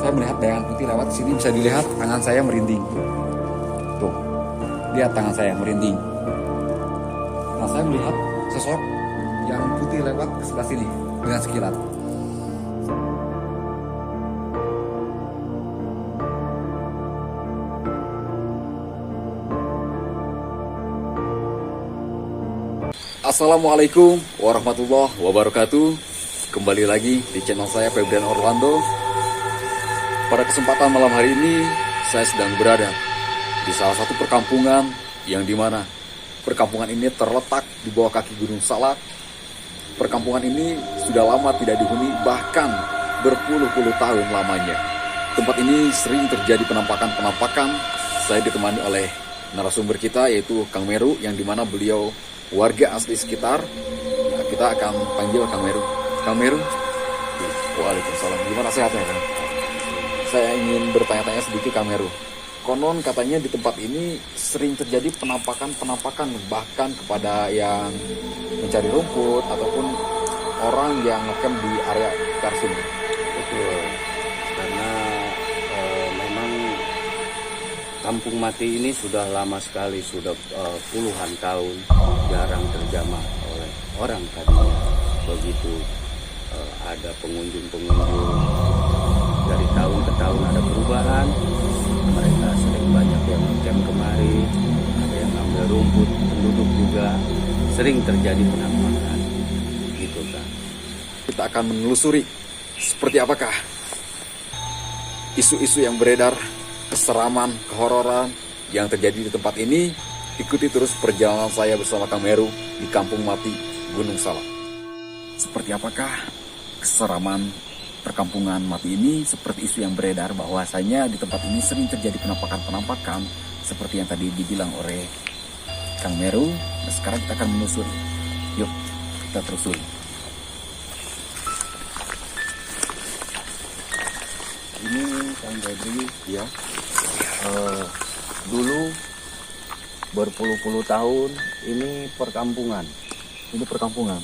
saya melihat bayangan putih lewat sini, bisa dilihat tangan saya merinding. Tuh, lihat tangan saya merinding. Nah, saya melihat sosok yang putih lewat ke sebelah sini dengan sekilat. Assalamualaikum warahmatullahi wabarakatuh. Kembali lagi di channel saya Febrian Orlando. Pada kesempatan malam hari ini saya sedang berada di salah satu perkampungan yang dimana perkampungan ini terletak di bawah kaki Gunung Salak. Perkampungan ini sudah lama tidak dihuni, bahkan berpuluh-puluh tahun lamanya. Tempat ini sering terjadi penampakan-penampakan. Saya ditemani oleh narasumber kita yaitu Kang Meru, yang dimana beliau warga asli sekitar. Nah, kita akan panggil Kang Meru. Kang Meru, waalaikumsalam. Gimana sehatnya, Kang? Saya ingin bertanya-tanya sedikit, Kang Meru. Konon katanya di tempat ini sering terjadi penampakan-penampakan, bahkan kepada yang mencari rumput ataupun orang yang ngecamp di area sekitar sini. Betul, karena memang Kampung Mati ini sudah lama sekali, sudah puluhan tahun jarang terjamah oleh orang tadinya. Begitu ada pengunjung-pengunjung, dari tahun ke tahun ada perubahan, mereka sering banyak yang ngecamp kemari, ada yang ambil rumput, penduduk juga sering terjadi penampakan, gitu kan. Kita akan menelusuri seperti apakah isu-isu yang beredar, keseraman, kehororan yang terjadi di tempat ini. Ikuti terus perjalanan saya bersama Kang Meru di Kampung Mati Gunung Salak. Seperti apakah keseraman perkampungan Mati ini, seperti isu yang beredar bahwasanya di tempat ini sering terjadi penampakan-penampakan seperti yang tadi dibilang oleh Kang Meru. Nah, sekarang kita akan menelusuri. Yuk, kita telusuri. Ini Kang Febri, ya, dulu berpuluh-puluh tahun ini perkampungan. Ini perkampungan.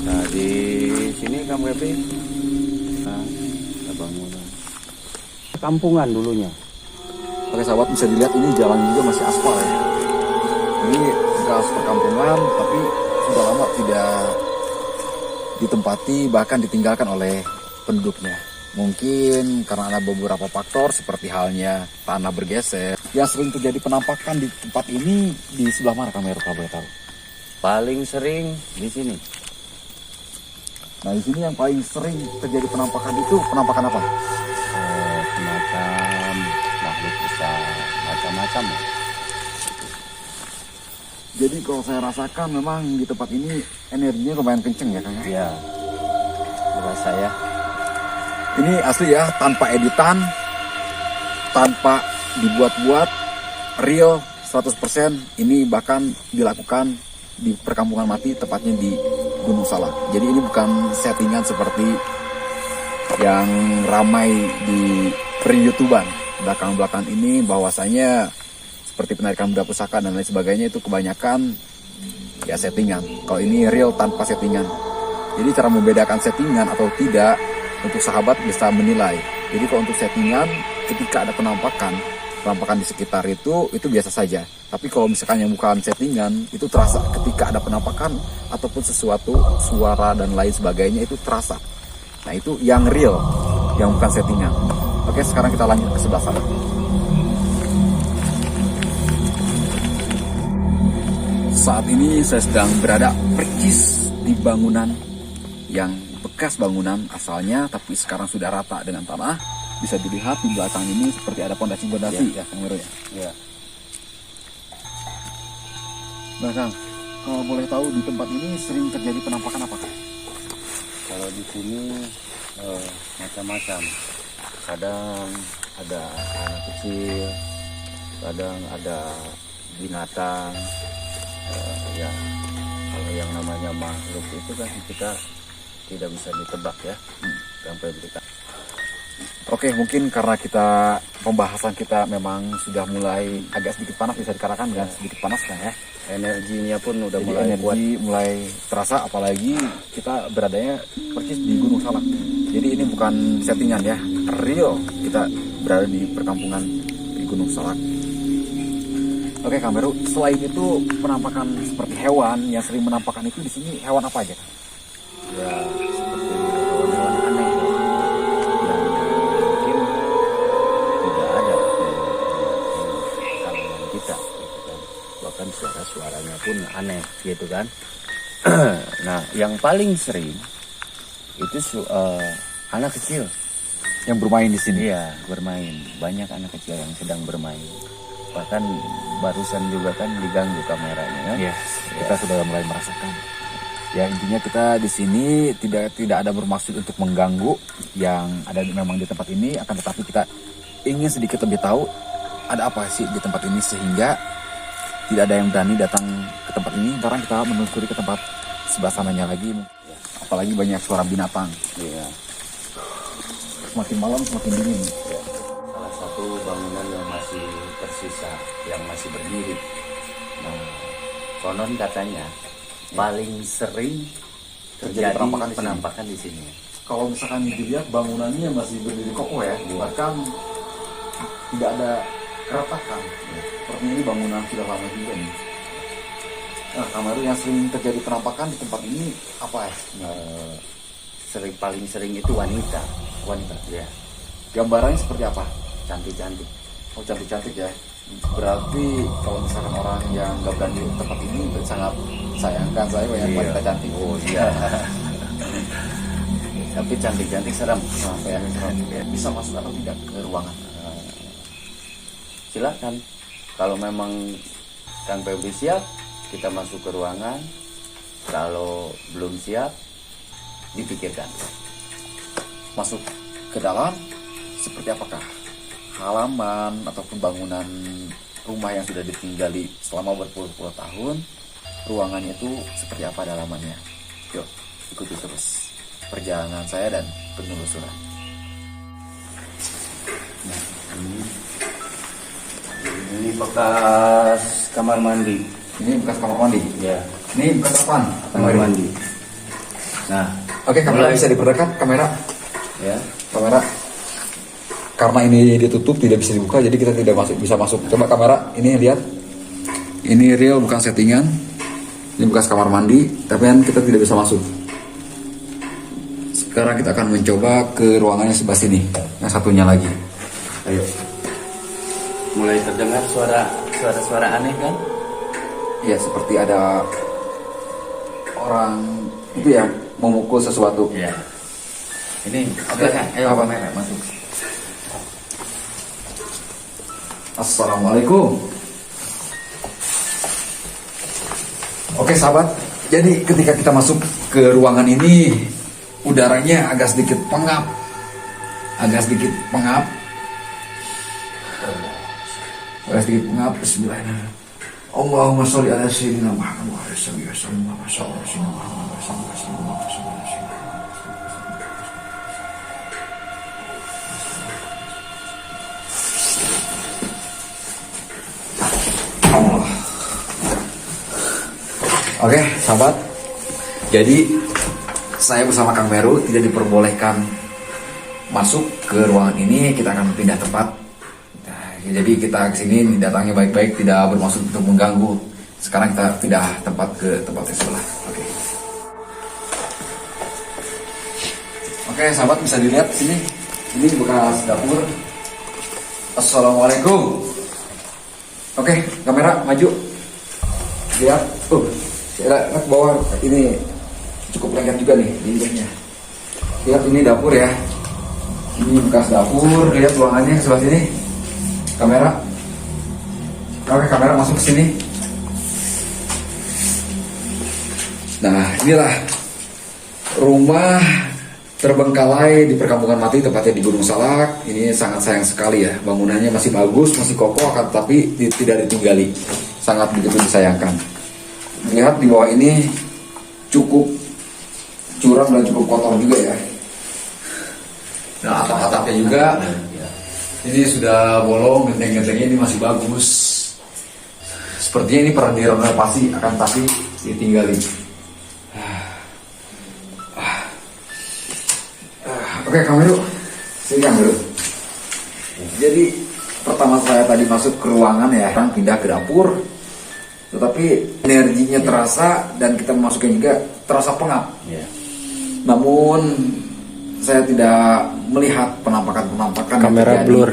Nah, di sini Kang Febri, nah, ada bangunan. Perkampungan dulunya. Oke sahabat, bisa dilihat ini jalan juga masih aspal ya. Ini bekas perkampungan tapi sudah lama tidak ditempati, bahkan ditinggalkan oleh penduduknya. Mungkin karena ada beberapa faktor seperti halnya tanah bergeser. Yang sering terjadi penampakan di tempat ini di sebelah mana, Kang Meru, kalau boleh tahu? Paling sering di sini. Nah, di sini yang paling sering terjadi penampakan itu penampakan apa? Semacam makhluk besar, macam-macam ya. Jadi kalau saya rasakan memang di tempat ini energinya lumayan kenceng ya, Kang? Iya, menurut saya. Ini asli ya, tanpa editan, tanpa dibuat-buat, real 100%. Ini bahkan dilakukan di perkampungan Mati, tepatnya di Gunung Salak. Jadi ini bukan settingan seperti yang ramai di per-YouTuban belakang-belakang ini, bahwasanya seperti penarikan benda pusaka dan lain sebagainya, itu kebanyakan ya settingan. Kalau ini real tanpa settingan. Jadi cara membedakan settingan atau tidak, untuk sahabat bisa menilai. Jadi kalau untuk settingan, ketika ada penampakan di sekitar itu biasa saja. Tapi kalau misalkan yang bukan settingan, itu terasa ketika ada penampakan ataupun sesuatu, suara dan lain sebagainya, itu terasa. Nah, itu yang real, yang bukan settingan. Oke, sekarang kita lanjut ke sebelah sana. Saat ini saya sedang berada persis di bangunan yang bekas bangunan asalnya, tapi sekarang sudah rata dengan tanah. Bisa dilihat di belakang ini seperti ada pondasi-pondasi ya, Kang Meru ya. Ya. Nah, Kang, kalau boleh tahu di tempat ini sering terjadi penampakan apa, Kang? Kalau di sini macam-macam. Kadang ada anak kecil, kadang ada binatang. Ya, kalau yang namanya makhluk itu kan kita tidak bisa ditebak ya, sampai berita. Oke, mungkin karena pembahasan kita memang sudah mulai agak sedikit panas, bisa dikatakan dengan sedikit panas kan ya. Energinya pun udah Jadi mulai kuat. energi mulai terasa, apalagi kita beradanya persis di Gunung Salak. Jadi ini bukan settingan ya, real kita berada di perkampungan di Gunung Salak. Oke Kang Meru, selain itu penampakan seperti hewan yang sering menampakkan itu di sini hewan apa aja? Ya seperti hewan-hewan aneh yang mungkin tidak ada di kalangan kita gitu kan. Bahkan suara-suaranya pun aneh gitu kan. Nah yang paling sering itu anak kecil Yang bermain di sini. iya bermain. Banyak anak kecil yang sedang bermain, bahkan barusan juga kan diganggu kameranya kan. Yes, kita sudah mulai merasakan. Ya intinya kita di sini tidak ada bermaksud untuk mengganggu yang ada memang di tempat ini, akan tetapi kita ingin sedikit lebih tahu ada apa sih di tempat ini sehingga tidak ada yang berani datang ke tempat ini. Sekarang kita menelusuri ke tempat sebelah sananya lagi, apalagi banyak suara binatang. Iya. Semakin malam semakin dingin. Ya, salah satu bangunan yang masih tersisa, yang masih berdiri. Nah, konon katanya paling sering terjadi penampakan di sini. Kalau misalkan dilihat bangunannya masih berdiri kokoh ya, bahkan tidak ada keretakan. Sepertinya ini bangunan sudah lama juga nih. Nah, Kang Meru, yang sering terjadi penampakan di tempat ini apa ya? Paling sering itu wanita. Ya, Gambarannya seperti apa? cantik-cantik. Oh, cantik-cantik ya. Berarti kalau misalkan orang yang gak berani di tempat ini sangat sayangkan saya banyak Iya. wanita cantik. Oh iya. Tapi cantik-cantik serem. Apa ya? Bisa masuk atau tidak ke ruangan? Silakan. Kalau memang Kang Febri siap, kita masuk ke ruangan. Kalau belum siap, dipikirkan. Masuk ke dalam seperti apakah? Halaman ataupun bangunan rumah yang sudah ditinggali selama berpuluh-puluh tahun, ruangannya itu seperti apa dalamannya? Yuk, ikuti terus perjalanan saya dan penelusuran. Nah, ini bekas kamar mandi. Ini bekas kamar mandi. Ya, Ini bekas apaan? kamar mandi. Nah, Oke, kamera mulai. bisa diperdekat, kamera. Ya, Kamera. Karena ini ditutup tidak bisa dibuka, jadi kita tidak bisa masuk. Coba kamera, ini lihat. Ini real bukan settingan. Ini bekas kamar mandi, tapi kan kita tidak bisa masuk. Sekarang kita akan mencoba ke ruangannya sebelah sini, yang satunya lagi. Ayo. mulai terdengar suara aneh kan? Ya, seperti ada orang itu ya memukul sesuatu. Ya. Ini, Oke, ayo apa? kamera masuk. Assalamualaikum. Oke sahabat, jadi ketika kita masuk ke ruangan ini, udaranya agak sedikit pengap. Bismillahirrahmanirrahim. Allahumma sholli ala sayyidina Muhammad wa ala alihi wa sallam. Allah. Oke, sahabat. Jadi saya bersama Kang Meru tidak diperbolehkan masuk ke ruangan ini. Kita akan pindah tempat. Nah, jadi kita kesini datangnya baik-baik, tidak bermaksud untuk mengganggu. Sekarang kita pindah tempat ke tempat yang sebelah. Oke. Oke, sahabat bisa dilihat sini. Ini bekas dapur. Assalamualaikum. Oke, kamera maju. Lihat, lihat ke bawah ini cukup lengket juga nih dindingnya. Lihat ini dapur ya. Ini bekas dapur. Lihat ruangannya ke sebelah sini. Kamera. Oke, kamera masuk ke sini. Nah, inilah rumah terbengkalai di perkampungan mati, tepatnya di Gunung Salak. Ini sangat sayang sekali ya, bangunannya masih bagus, masih kokoh, tapi tidak ditinggali. Sangat begitu disayangkan. Lihat di bawah ini cukup curam dan cukup kotor juga ya. Nah, atap-atapnya juga ini sudah bolong, genteng-gentengnya ini masih bagus. Sepertinya ini pernah direnovasi, akan tapi ditinggalin. Oke, Kameru, sini Kameru. Jadi pertama saya tadi masuk ke ruangan ya, kan pindah ke dapur, tetapi energinya terasa dan kita memasukkan juga terasa pengap. Ya. Namun saya tidak melihat penampakan yang Kamera terjadi blur.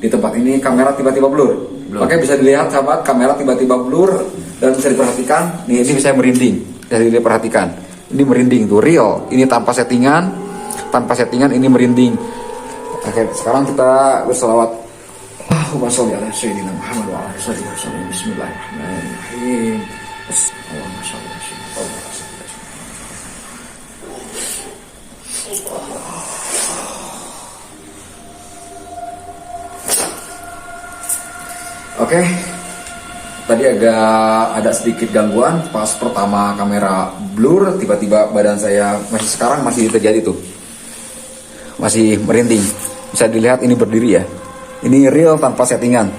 di tempat ini. Kamera tiba-tiba blur. Makanya bisa dilihat sahabat, kamera tiba-tiba blur dan bisa diperhatikan. Nih ini bisa merinding. Bisa diperhatikan. Ini merinding tuh real. Ini tanpa settingan, ini merinding. Oke, sekarang kita berselawat. Allahumma sholli ala sayyidina Muhammad wa ala alihi wasallam. Bismillahirrahmanirrahim. Allahumma sholli ala sayyidina Muhammad wa ala alihi wasallam. Oke, tadi ada sedikit gangguan pas pertama kamera blur, tiba-tiba badan saya masih terjadi tuh, masih merinding. Bisa dilihat ini berdiri ya, ini real tanpa settingan,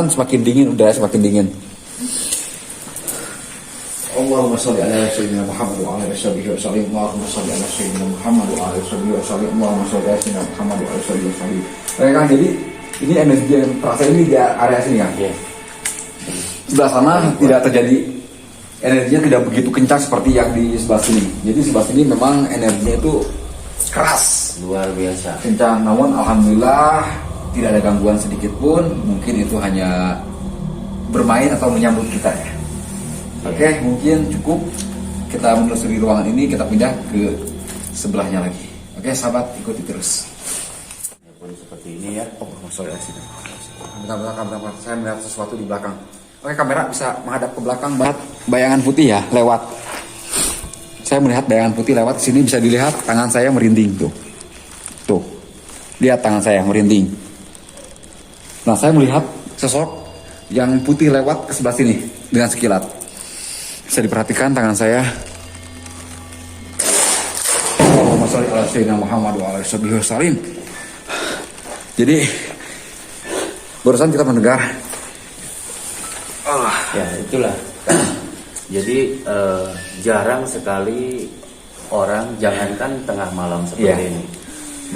semakin dingin, udah semakin dingin. Allahumma sholli ala sayyidina Muhammad wa ala alihi wasallam. Allahumma sholli ala sayyidina Muhammad wa ala alihi wasallam. Allahumma sholli ala sayyidina Muhammad wa ala alihi wasallam. Oke Kang, jadi ini energi yang terasa ini di area sini kan? Ya. Sebelah sana tidak terjadi, energinya tidak begitu kencang seperti yang di sebelah sini. Jadi sebelah sini memang energinya itu keras, Luar biasa. kencang. Namun alhamdulillah tidak ada gangguan sedikit pun. Mungkin itu hanya bermain atau menyambut kita ya. Oke, mungkin cukup kita menelusuri ruangan ini, kita pindah ke sebelahnya lagi. Oke, sahabat, ikuti terus. Ya pun seperti ini ya. Oh, sorry, bentar, saya melihat sesuatu di belakang. Oke, kamera bisa menghadap ke belakang, bayangan putih ya, lewat. Saya melihat bayangan putih lewat sini, bisa dilihat tangan saya merinding tuh. Tuh, lihat tangan saya merinding. Nah, saya melihat sosok yang putih lewat ke sebelah sini dengan sekilat. Bisa diperhatikan tangan saya. Allahumma sholli ala sayyidina Muhammad wa ala alihi wasallam. Jadi barusan kita mendengar. Ya itulah. Jadi jarang sekali orang, jangankan tengah malam seperti Iya. ini.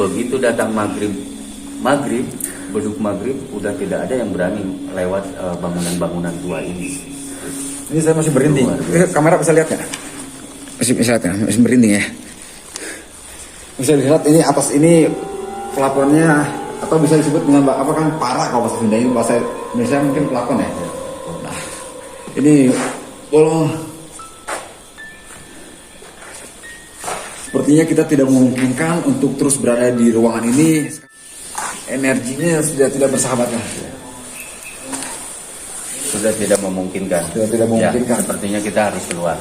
Begitu datang maghrib, beduk maghrib, udah tidak ada yang berani lewat bangunan-bangunan tua ini. Ini saya masih merinding. Kamera bisa lihat nggak? Masih bisa lihat, masih merinding ya. Bisa dilihat ini atas ini pelakonnya, atau bisa disebut dengan apa kan, para kalau bahasa Sunda, ini bahasa Indonesia mungkin pelakon ya. Nah, ini tolong. Sepertinya kita tidak memungkinkan untuk terus berada di ruangan ini. Energinya sudah tidak bersahabat lagi. Sudah tidak memungkinkan. Sudah tidak memungkinkan. Ya, sepertinya kita harus keluar.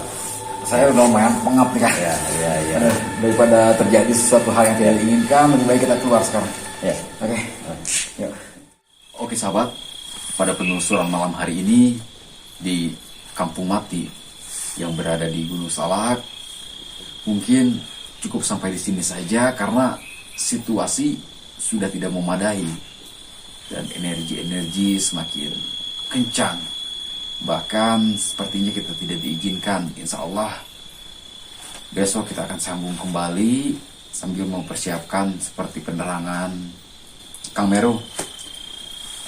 Saya udah lumayan pengap nih kan. Ya. Daripada terjadi sesuatu hal yang tidak diinginkan, lebih baik kita keluar sekarang. Ya. Oke. Yuk. Oke sahabat, pada penelusuran malam hari ini di Kampung Mati yang berada di Gunung Salak, mungkin cukup sampai di sini saja karena situasi sudah tidak memadai dan energi semakin kencang. Bahkan sepertinya kita tidak diizinkan. Insya Allah besok kita akan sambung kembali sambil mempersiapkan seperti penerangan. Kang Meru,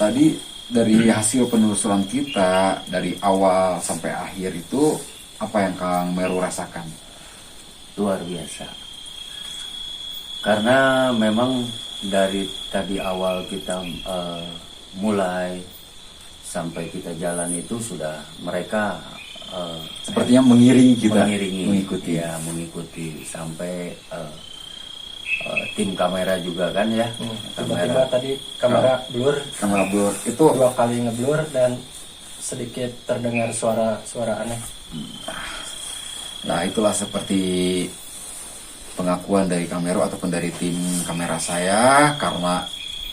tadi dari hasil penelusuran kita dari awal sampai akhir itu, apa yang Kang Meru rasakan? Luar biasa. Karena memang dari tadi awal kita mulai sampai kita jalan itu sudah mereka Sepertinya mengiringi kita, mengikuti sampai tim kamera juga kan ya. Tiba-tiba tadi kamera blur, Kamera blur itu. 2 kali ngeblur dan sedikit terdengar suara aneh. Nah, itulah seperti pengakuan dari kamera ataupun dari tim kamera saya, karena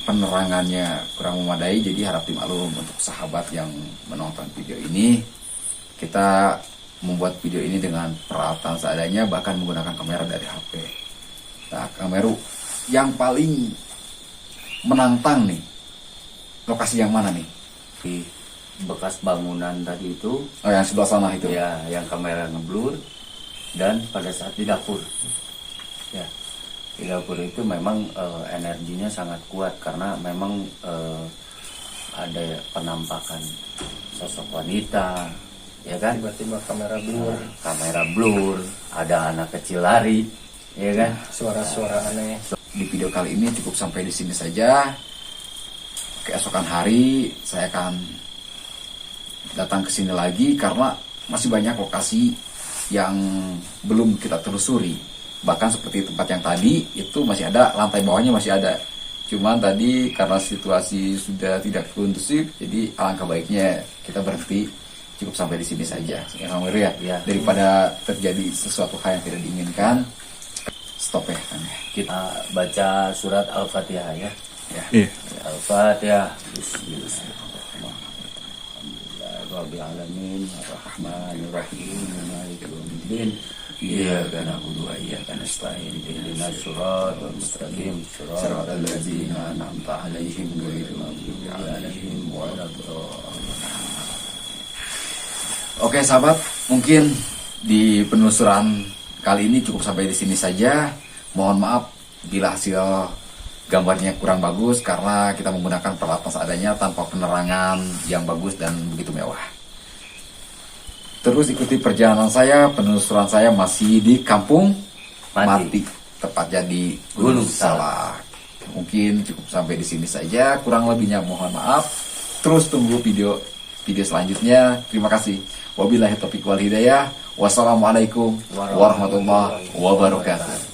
penerangannya kurang memadai, jadi harap dimaklum untuk sahabat yang menonton video ini. Kita membuat video ini dengan peralatan seadanya, bahkan menggunakan kamera dari HP. Nah, kamera yang paling menantang nih, lokasi yang mana nih? Di bekas bangunan tadi itu, Oh, yang sebelah sana itu. ya, yang kamera ngeblur, dan pada saat di dapur, ya, di dapur itu memang energinya sangat kuat karena memang ada penampakan sosok wanita, ya kan? Tiba-tiba kamera blur, Kamera blur, ada anak kecil lari, ya kan? suara-suara aneh. Di video kali ini cukup sampai di sini saja. Keesokan hari saya akan datang ke sini lagi karena masih banyak lokasi yang belum kita telusuri. Bahkan seperti tempat yang tadi itu masih ada, lantai bawahnya masih ada. Cuman tadi karena situasi sudah tidak kondusif, jadi alangkah baiknya kita berhenti, cukup sampai di sini saja. Ya, Kang Weru ya. Ya. Daripada terjadi sesuatu hal yang tidak diinginkan, stop ya, Kang. Kita baca surat Al-Fatihah ya. Ya. Al-Fatihah. Bismillahirrahmanirrahim. Rabbil alamin arrahmanir rahim maliki yaumiddin iyyaka na'budu wa iyyaka nasta'in ihdinas siratal mustaqim siratal ladzina an'amta 'alaihim ghairil maghdubi 'alaihim waladdallin. Oke sahabat, mungkin di penelusuran kali ini cukup sampai di sini saja. Mohon maaf bila hasil gambarnya kurang bagus karena kita menggunakan peralatan seadanya tanpa penerangan yang bagus dan begitu mewah. Terus ikuti perjalanan saya, penelusuran saya masih di Kampung Mati, tepatnya di Gunung Salak. Mungkin cukup sampai di sini saja, kurang lebihnya mohon maaf. Terus tunggu video selanjutnya. Terima kasih. Wabillahi taufiq wal hidayah. Wassalamualaikum warahmatullahi wabarakatuh.